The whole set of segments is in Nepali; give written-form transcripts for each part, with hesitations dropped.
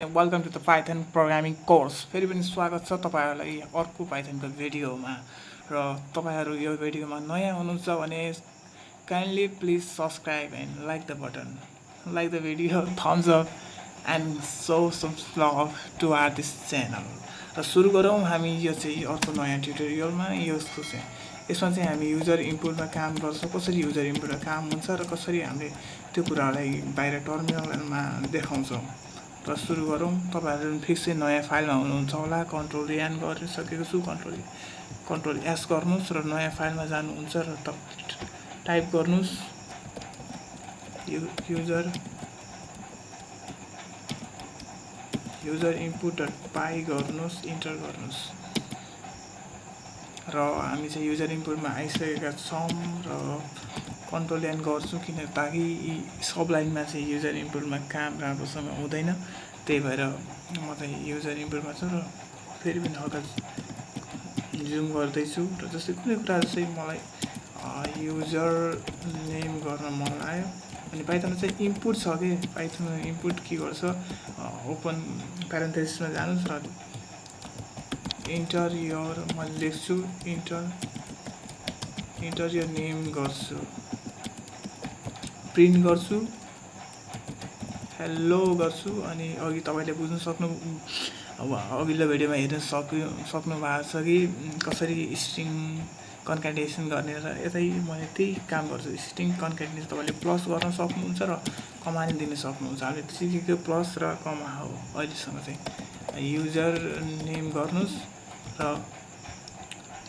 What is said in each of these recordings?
Welcome to the python programming course. फेरि पनि स्वागत छ तपाईँहरूलाई अर्को पाइथनको भिडियोमा। र तपाईँहरू यो भिडियोमा नयाँ हुनुहुन्छ भने kindly please subscribe and like the button, like the video, thumbs up and show some love to our this channel. र सुरु गरौँ हामी यो चाहिँ अर्को नयाँ ट्युटोरियलमा। यसमा चाहिँ हामी युजर इनपुटमा काम गर्छौँ, कसरी युजर इनपुटमा काम हुन्छ र कसरी हामीले त्यो कुरालाई बाहिर टर्मिनलमा देखाउँछौँ। र सुरु गरौँ। तपाईँहरू फिक्सै नयाँ फाइलमा हुनुहुन्छ होला। कन्ट्रोल एन गरिसकेको छु, कन्ट्रोल एस गर्नुहोस् र नयाँ फाइलमा जानुहुन्छ र टाइप गर्नुहोस् युजर इनपुट डट पाई गर्नुहोस्, इन्टर गर्नुहोस्। र हामी चाहिँ युजर इनपुटमा आइसकेका छौँ र कन्ट्रोल एन गर्छु ताकि सब लाइनमा चाहिँ युजर इनपुटमा काम राम्रोसँग हुँदैन। त्यही भएर म चाहिँ युजर इनपुटमा छु र फेरि पनि हल्का जुम गर्दैछु। र जस्तै कुनै कुरा चाहिँ मलाई युजर नेम गर्न मन लाग्यो अनि पाइथनमा चाहिँ इनपुट छ कि पाइथनमा इनपुट के गर्छ, ओपन प्यारेन्थेसिसमा जानुहोस् र इन्टर यर मैले लेख्छु, इन्टर यर नेम गर्छु, प्रिन्ट गर्छु, हेलो गर्छु। अनि अघि तपाईँले बुझ्न सक्नु, अब अघिल्लो भिडियोमा हेर्न सक्नु भएको छ कि कसरी स्ट्रिङ कन्क्याटिनेसन गर्ने, र यतै मैले त्यही काम गर्छु। स्ट्रिङ कन्क्याटिनेसन तपाईँले प्लस गर्न सक्नुहुन्छ र कमा नि दिन सक्नुहुन्छ। हामीले सिकेको प्लस र कमा हो अहिलेसम्म चाहिँ। युजर नेम गर्नुहोस् र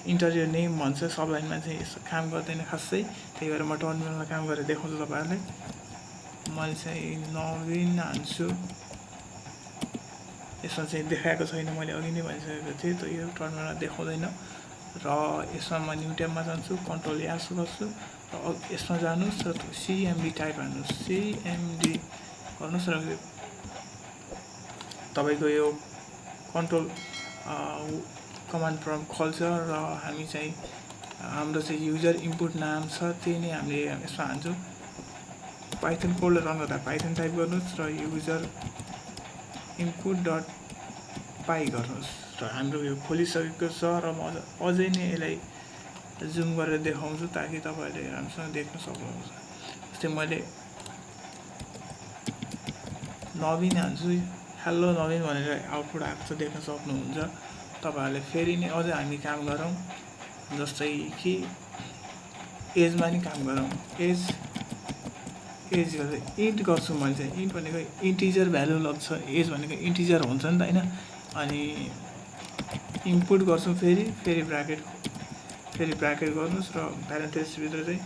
इन्टर यर नेम भन्छ। सब लाइनमा चाहिँ यसो काम गर्दैन खासै, त्यही भएर म टर्मिनलमा काम गरेर देखाउँछु तपाईँहरूलाई। मैले चाहिँ नवीन हान्छु। यसमा चाहिँ देखाएको छैन, मैले अघि नै भनिसकेको थिएँ, त यो टर्मिनलमा देखाउँदैन। र यसमा म न्यू ट्याबमा जान्छु, कन्ट्रोल एस गर्छु र यसमा जानुहोस् र सिएमडी टाइप हान्नुहोस्, सिएमडी गर्नुहोस् र तपाईँको यो कन्ट्रोल कमान्ड प्रम्प्ट खोल्छ। र हामी चाहिँ हाम्रो चाहिँ युजर इनपुट नाम छ, त्यही नै हामीले यसमा हान्छौँ। पाइथन कोडले रन गर्दा पाइथन टाइप गर्नुहोस् र युजर इनपुट डट पाई गर्नुहोस्। र हाम्रो यो खोलिसकेको छ र म अझै नै यसलाई जुम गरेर देखाउँछु ताकि तपाईँहरूले राम्रोसँग देख्न सक्नुहुन्छ। जस्तै मैले नवीन हान्छु, हेलो नवीन भनेर आउटपुट आएको छ, देख्न सक्नुहुन्छ तपाईँहरूले। फेरि नै अझै हामी काम गरौँ, जस्तै कि एजमा नि काम गरौँ। एज गर्दा इन्ट गर्छु मैले चाहिँ। इन्ट भनेको इन्टिजर भ्यालु लाग्छ, एज भनेको इन्टिजर हुन्छ नि त होइन। अनि इनपुट गर्छौँ, फेरि ब्राकेट गर्नुहोस् र प्यारेन्थेसिसभित्र चाहिँ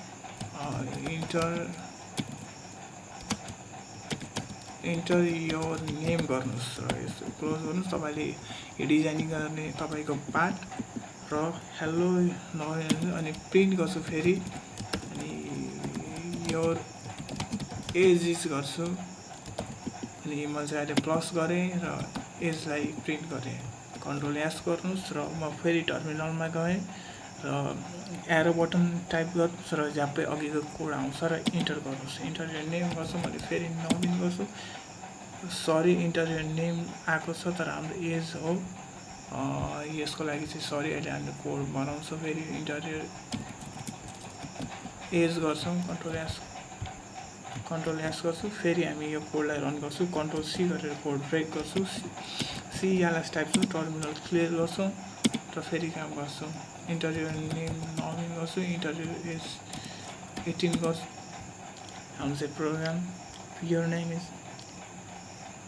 इन्टर यर नेम गर्नुहोस् र यसो क्लोज गर्नुहोस्। तपाईँले यो डिजाइनिङ गर्ने तपाईँको पार्ट र हेलो नभए अनि प्रिन्ट गर्छु फेरि, अनि यो एज गर्छु। अनि मैले चाहिँ अहिले प्लस गरेँ र एजलाई प्रिन्ट गरेँ। कन्ट्रोल एस गर्नुहोस् र म फेरि टर्मिनलमा गएँ र एरो बटन टाइप गर्नुहोस् र झ्याप्पै अघिको कोड आउँछ र इन्टर गर्नुहोस्। इन्टर यर नेम गर्छु, मैले फेरि नवीन गर्छु। सरी इन्टर यर नेम आएको छ तर हाम्रो एज हो, यसको लागि चाहिँ सरी। अहिले हामीले कोड बनाउँछौँ। फेरि इन्टर यर एज गर्छौँ, कन्ट्रोल एस गर्छु। फेरि हामी यो कोडलाई रन गर्छु, कन्ट्रोल सी गरेर कोड ब्रेक गर्छु। सी यालाई टाइप छु, टर्मिनल क्लियर गर्छौँ र फेरि काम गर्छौँ। इन्टर यर नेम नवीन गर्छु, इन्टर यर एज 18 गर्छु। हाम्रो चाहिँ program your name is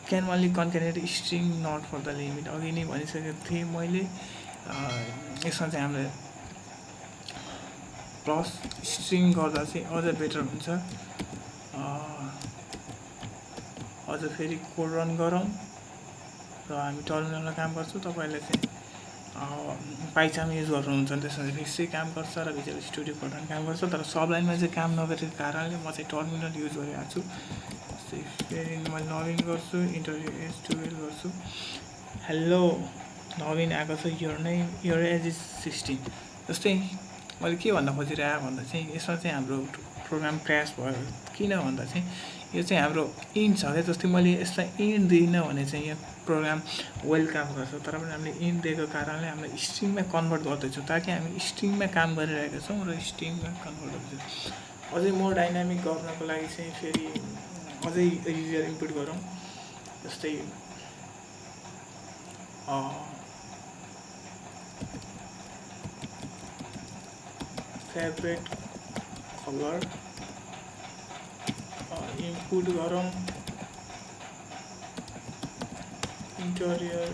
can only concatenate string not for the limit. अघि नै भनिसकेको थिएँ मैले। यसमा चाहिँ हामीले प्लस स्ट्रिङ गर्दा चाहिँ अझ बेटर हुन्छ। अझ फेरि कोड रन गरौँ र हामी टर्मिनलमा काम गर्छौँ। तपाईँले चाहिँ पाइथन युज गर्नुहुन्छ भने त्यसमा चाहिँ फिक्सै काम गर्छ र भिजुअल स्टुडियो कोडमा काम गर्छ। तर सब लाइनमा चाहिँ काम नगरेको कारणले म चाहिँ टर्मिनल युज गरिरहेको छु। जस्तै फेरि मैले नवीन गर्छु, इन्टर एज 12 गर्छु। हेलो नवीन आएको छ, योर एज इज 16। जस्तै मैले के भन्न खोजिरहेको भन्दा चाहिँ यसमा चाहिँ हाम्रो प्रोग्राम क्र्यास भयो। किन भन्दा चाहिँ यो चाहिँ हाम्रो इन्ड छ क्या। जस्तै मैले यसलाई इन्ड दिइनँ भने चाहिँ यो प्रोग्राम वेल काम गर्छ, तर पनि हामीले इन्ड दिएको कारणले हामीले स्ट्रिङमा कन्भर्ट गर्दैछौँ, ताकि हामी स्ट्रिङमा काम गरिरहेका छौँ र स्ट्रिङमा कन्भर्ट गर्दैछौँ। अझै मोर डाइनामिक गर्नको लागि चाहिँ फेरि अझै युजर इनपुट गरौँ। जस्तै फेभरेट कलर इनपुट गरौँ। इन्टरियर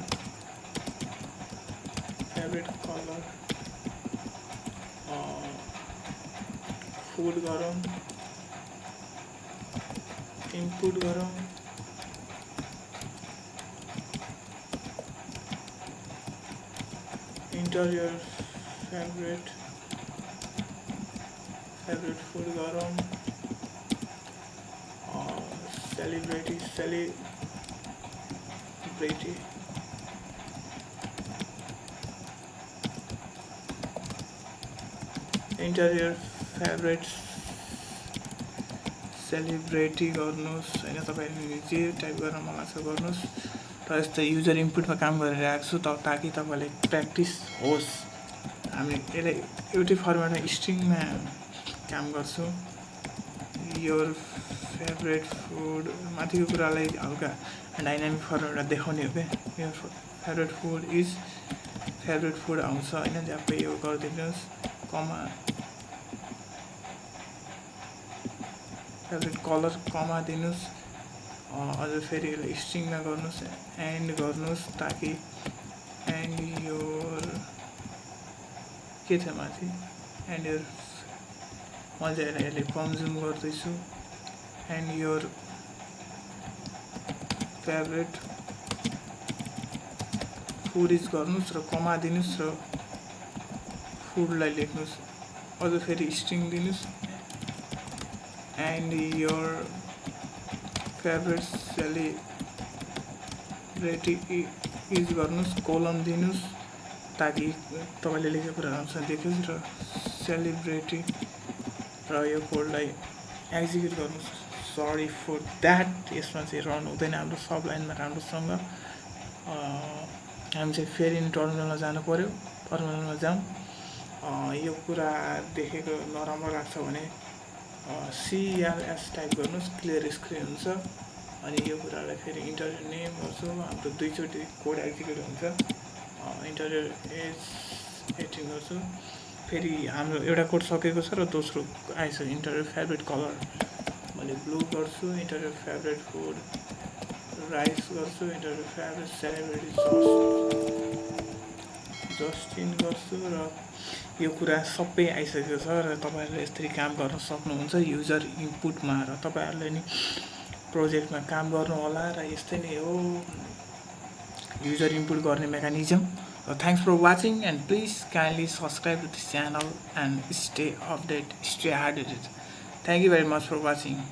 फेभरेट कलर फुड गरौँ, इनपुट गरौँ। इन्टरियर फेभरेट फुड गरौँ। सेलिब्रेटी इन्टरियर फेभरेट सेलिब्रेटी गर्नुहोस् होइन, तपाईँले जे टाइप गर्न मन लाग्छ गर्नुहोस्। र यस्तै युजर इनपुटमा काम गरिरहेको छु ताकि तपाईँलाई प्र्याक्टिस होस्। हामी यसलाई एउटै फर्मेटमा स्ट्रिङमा काम गर्छौँ। योर फेभरेट फुड माथिको कुरालाई हल्का डाइनामिक फर्मेटमा देखाउने हो क्या। Your favourite food is favourite food आउँछ होइन, झ्याप्पै यो गरिदिनुहोस्। कमा फेभरेट कलर कमा दिनुहोस्। अझ फेरि यसलाई स्ट्रिङमा गर्नुहोस्, एन्ड गर्नुहोस्, ताकि एन्ड योर के छ माथि एन्ड योर, म चाहिँ यसले कन्ज्युम गर्दैछु। And your favourite food is गर्नुहोस् र कमा दिनुहोस् र फुडलाई लेख्नुहोस्। अझ फेरि स्ट्रिङ दिनुहोस्। And your favourite celebrity is गर्नुहोस्, कोलम दिनुहोस्, ताकि तपाईँले लेखेको कुरा राम्रोसँग देखोस्। र सेलिब्रेटी र यो कोडलाई एक्जिक्युट गर्नुहोस्। सरी फर द्याट, यसमा चाहिँ रन हुँदैन हाम्रो सब लाइनमा राम्रोसँग। हामी चाहिँ फेरि टर्मिनलमा जानु पऱ्यो। टर्मिनलमा जाउँ। यो कुरा देखेको नराम्रो लाग्छ भने CLS टाइप गर्नुहोस्, क्लियर स्क्रिन हुन्छ। अनि यो कुरालाई फेरि इन्टरियर नेम गर्छु। हाम्रो दुईचोटि कोड एक्जिक्युट हुन्छ। इन्टरियर एज 18 गर्छु। फेरि हाम्रो एउटा कोड सकेको छ र दोस्रो आइसक्यो। इन्टरियर फेभरेट कलर मैले ब्लू गर्छु। इन्टरियर फेभरेट फुड राइस गर्छु। इन्टरियर फेभरेट सेलिब्रेटी जस्टिन गर्छु। र यो कुरा सबै आइसकेको छ र तपाईँहरूले यसरी काम गर्न सक्नुहुन्छ युजर इनपुटमा। र तपाईँहरूले नि प्रोजेक्टमा काम गर्नु होला। र यस्तै नै हो युजर इनपुट गर्ने mechanism. Thanks for watching, and please kindly subscribe to this channel and stay updated, stay hydrated. Thank you very much for watching.